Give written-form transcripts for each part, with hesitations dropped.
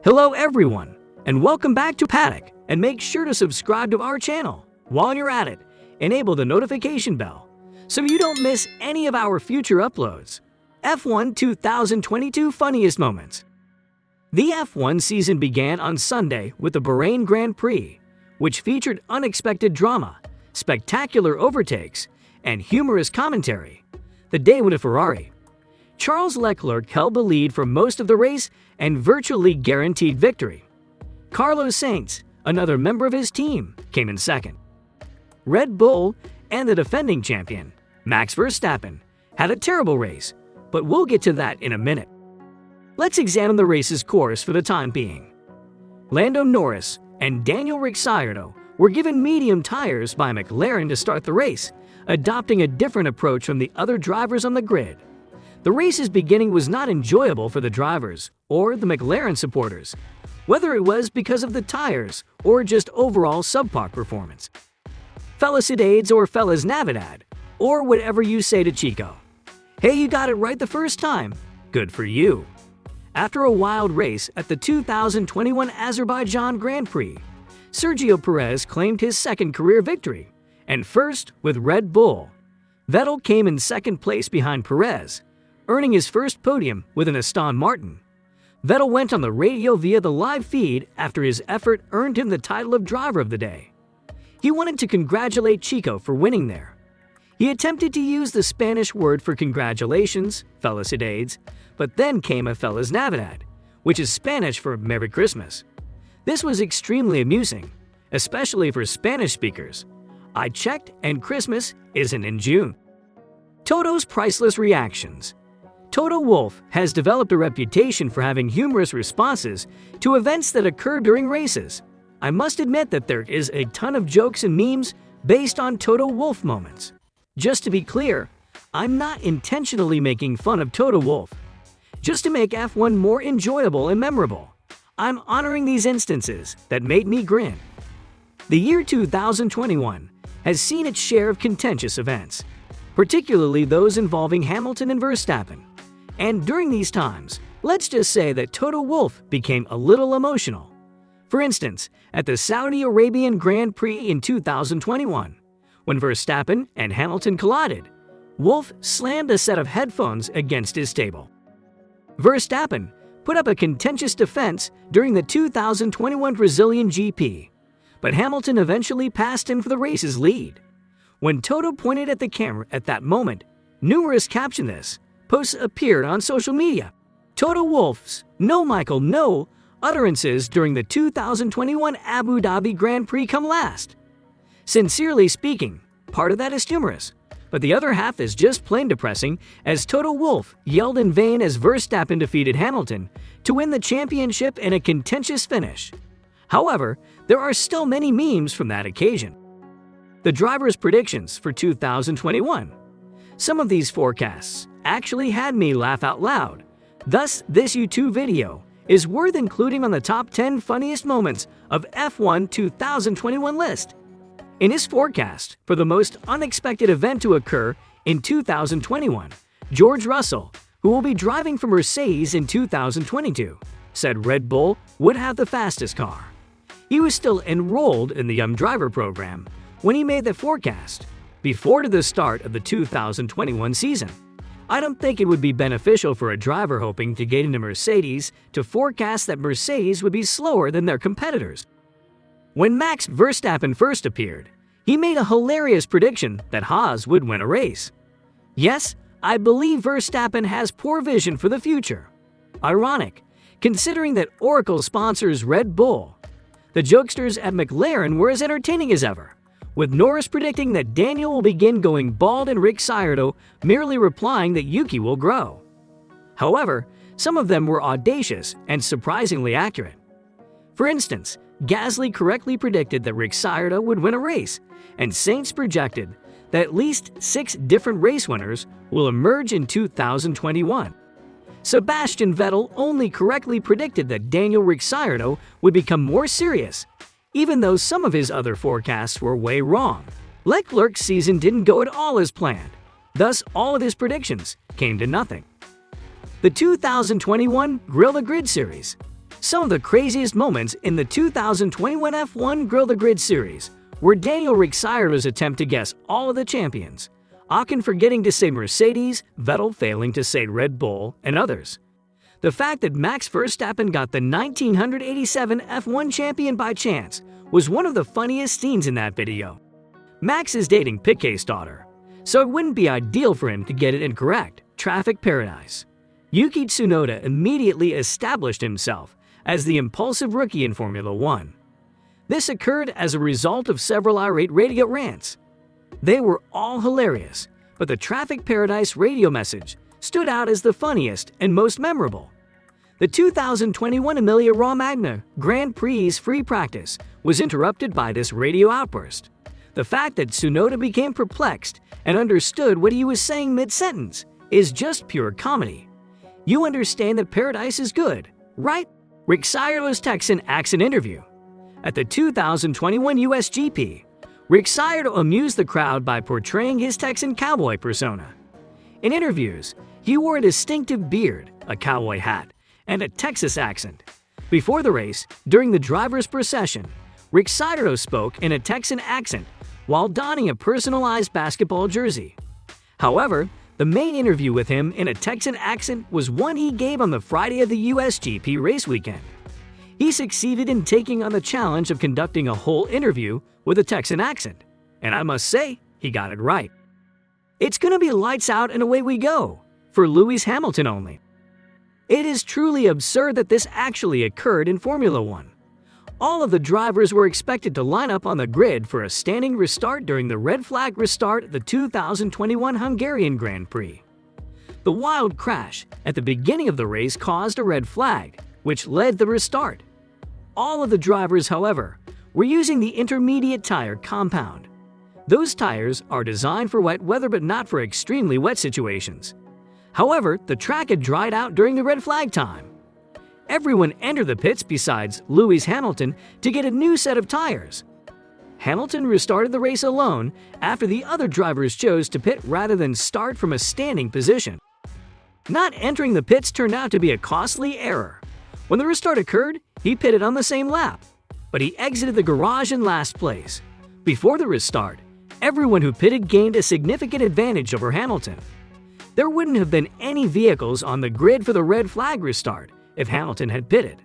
Hello everyone, and welcome back to Paddock, and make sure to subscribe to our channel. While you're at it, enable the notification bell so you don't miss any of our future uploads. F1 2022 Funniest Moments. The F1 season began on Sunday with the Bahrain Grand Prix, which featured unexpected drama, spectacular overtakes, and humorous commentary. The day with a Ferrari. Charles Leclerc held the lead for most of the race and virtually guaranteed victory. Carlos Sainz, another member of his team, came in second. Red Bull and the defending champion, Max Verstappen, had a terrible race, but we'll get to that in a minute. Let's examine the race's course for the time being. Lando Norris and Daniel Ricciardo were given medium tires by McLaren to start the race, adopting a different approach from the other drivers on the grid. The race's beginning was not enjoyable for the drivers or the McLaren supporters, whether it was because of the tires or just overall subpar performance. Felicidades or Feliz Navidad, or whatever you say to Chico. Hey, you got it right the first time. Good for you. After a wild race at the 2021 Azerbaijan Grand Prix, Sergio Perez claimed his second career victory, and first with Red Bull. Vettel came in second place behind Perez, earning his first podium with an Aston Martin. Vettel went on the radio via the live feed after his effort earned him the title of Driver of the Day. He wanted to congratulate Chico for winning there. He attempted to use the Spanish word for congratulations, felicidades, but then came a Feliz Navidad, which is Spanish for Merry Christmas. This was extremely amusing, especially for Spanish speakers. I checked and Christmas isn't in June. Toto's priceless reactions. Toto Wolff has developed a reputation for having humorous responses to events that occur during races. I must admit that there is a ton of jokes and memes based on Toto Wolff moments. Just to be clear, I'm not intentionally making fun of Toto Wolff. Just to make F1 more enjoyable and memorable, I'm honoring these instances that made me grin. The year 2021 has seen its share of contentious events, particularly those involving Hamilton and Verstappen. And during these times, let's just say that Toto Wolff became a little emotional. For instance, at the Saudi Arabian Grand Prix in 2021, when Verstappen and Hamilton collided, Wolff slammed a set of headphones against his table. Verstappen put up a contentious defense during the 2021 Brazilian GP, but Hamilton eventually passed him for the race's lead. When Toto pointed at the camera at that moment, numerous captioned this. Posts appeared on social media. Toto Wolff's "No Michael, no" utterances during the 2021 Abu Dhabi Grand Prix come last. Sincerely speaking, part of that is humorous, but the other half is just plain depressing as Toto Wolff yelled in vain as Verstappen defeated Hamilton to win the championship in a contentious finish. However, there are still many memes from that occasion. The drivers' predictions for 2021. Some of these forecasts actually had me laugh out loud. Thus, this YouTube video is worth including on the top 10 funniest moments of F1 2021 list. In his forecast for the most unexpected event to occur in 2021, George Russell, who will be driving for Mercedes in 2022, said Red Bull would have the fastest car. He was still enrolled in the Young Driver program when he made the forecast, before the start of the 2021 season. I don't think it would be beneficial for a driver hoping to get into Mercedes to forecast that Mercedes would be slower than their competitors. When Max Verstappen first appeared, he made a hilarious prediction that Haas would win a race. Yes, I believe Verstappen has poor vision for the future. Ironic, considering that Oracle sponsors Red Bull. The jokesters at McLaren were as entertaining as ever, with Norris predicting that Daniel will begin going bald and Ricciardo merely replying that Yuki will grow. However, some of them were audacious and surprisingly accurate. For instance, Gasly correctly predicted that Ricciardo would win a race, and Sainz projected that at least 6 different race winners will emerge in 2021. Sebastian Vettel only correctly predicted that Daniel Ricciardo would become more serious, even though some of his other forecasts were way wrong. Leclerc's season didn't go at all as planned, thus all of his predictions came to nothing. The 2021 Grill the Grid Series. Some of the craziest moments in the 2021 F1 Grill the Grid series were Daniel Ricciardo's attempt to guess all of the champions, Ocon forgetting to say Mercedes, Vettel failing to say Red Bull, and others. The fact that Max Verstappen got the 1987 F1 champion by chance was one of the funniest scenes in that video. Max is dating Piquet's daughter, so it wouldn't be ideal for him to get it incorrect. Traffic paradise. Yuki Tsunoda immediately established himself as the impulsive rookie in Formula One. This occurred as a result of several irate radio rants. They were all hilarious, but the Traffic Paradise radio message stood out as the funniest and most memorable. The 2021 Emilia-Romagna Grand Prix free practice was interrupted by this radio outburst. The fact that Tsunoda became perplexed and understood what he was saying mid-sentence is just pure comedy. You understand that Paradise is good, right? Ricciardo's Texan accent interview. At the 2021 US GP, Ricciardo amused the crowd by portraying his Texan cowboy persona. In interviews, he wore a distinctive beard, a cowboy hat, and a Texas accent. Before the race, during the driver's procession, Ricciardo spoke in a Texan accent while donning a personalized basketball jersey. However, the main interview with him in a Texan accent was one he gave on the Friday of the USGP race weekend. He succeeded in taking on the challenge of conducting a whole interview with a Texan accent, and I must say, he got it right. It's gonna be lights out and away we go, for Lewis Hamilton only. It is truly absurd that this actually occurred in Formula One. All of the drivers were expected to line up on the grid for a standing restart during the red flag restart at the 2021 Hungarian Grand Prix. The wild crash at the beginning of the race caused a red flag, which led the restart. All of the drivers, however, were using the intermediate tire compound. Those tires are designed for wet weather but not for extremely wet situations. However, the track had dried out during the red flag time. Everyone entered the pits besides Lewis Hamilton to get a new set of tires. Hamilton restarted the race alone after the other drivers chose to pit rather than start from a standing position. Not entering the pits turned out to be a costly error. When the restart occurred, he pitted on the same lap, but he exited the garage in last place. Before the restart, everyone who pitted gained a significant advantage over Hamilton. There wouldn't have been any vehicles on the grid for the red flag restart if Hamilton had pitted.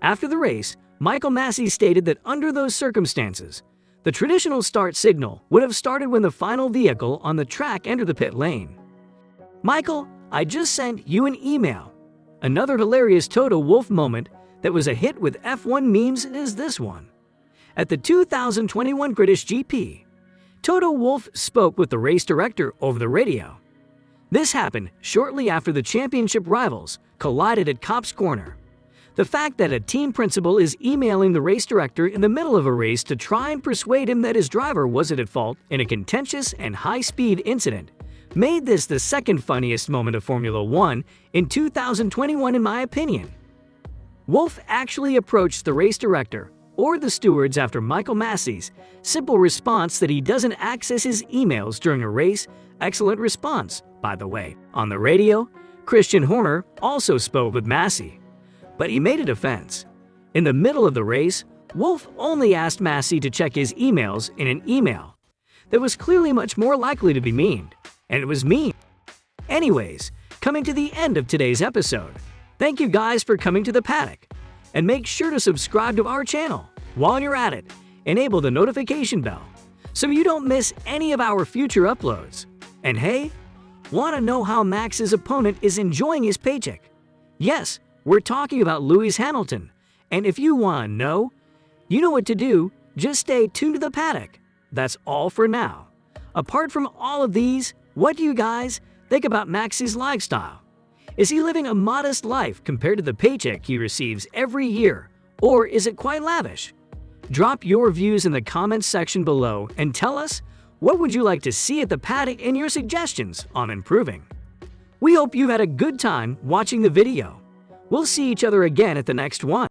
After the race, Michael Masi stated that under those circumstances, the traditional start signal would have started when the final vehicle on the track entered the pit lane. Michael, I just sent you an email. Another hilarious Toto Wolff moment that was a hit with F1 memes is this one. At the 2021 British GP, Toto Wolff spoke with the race director over the radio. This happened shortly after the championship rivals collided at Copse Corner. The fact that a team principal is emailing the race director in the middle of a race to try and persuade him that his driver wasn't at fault in a contentious and high-speed incident made this the second funniest moment of Formula One in 2021 in my opinion. Wolff actually approached the race director or the stewards after Michael Masi's simple response that he doesn't access his emails during a race. Excellent response, by the way. On the radio, Christian Horner also spoke with Masi, but he made a defense. In the middle of the race, Wolff only asked Masi to check his emails in an email that was clearly much more likely to be memed, and it was memed. Anyways, coming to the end of today's episode, thank you guys for coming to the paddock, and make sure to subscribe to our channel. While you're at it, enable the notification bell so you don't miss any of our future uploads. And hey, want to know how Max's opponent is enjoying his paycheck? Yes, we're talking about Lewis Hamilton. And if you want to know, you know what to do. Just stay tuned to the paddock. That's all for now. Apart from all of these, what do you guys think about Max's lifestyle? Is he living a modest life compared to the paycheck he receives every year, or is it quite lavish? Drop your views in the comments section below and tell us what would you like to see at the paddock and your suggestions on improving. We hope you had a good time watching the video. We'll see each other again at the next one.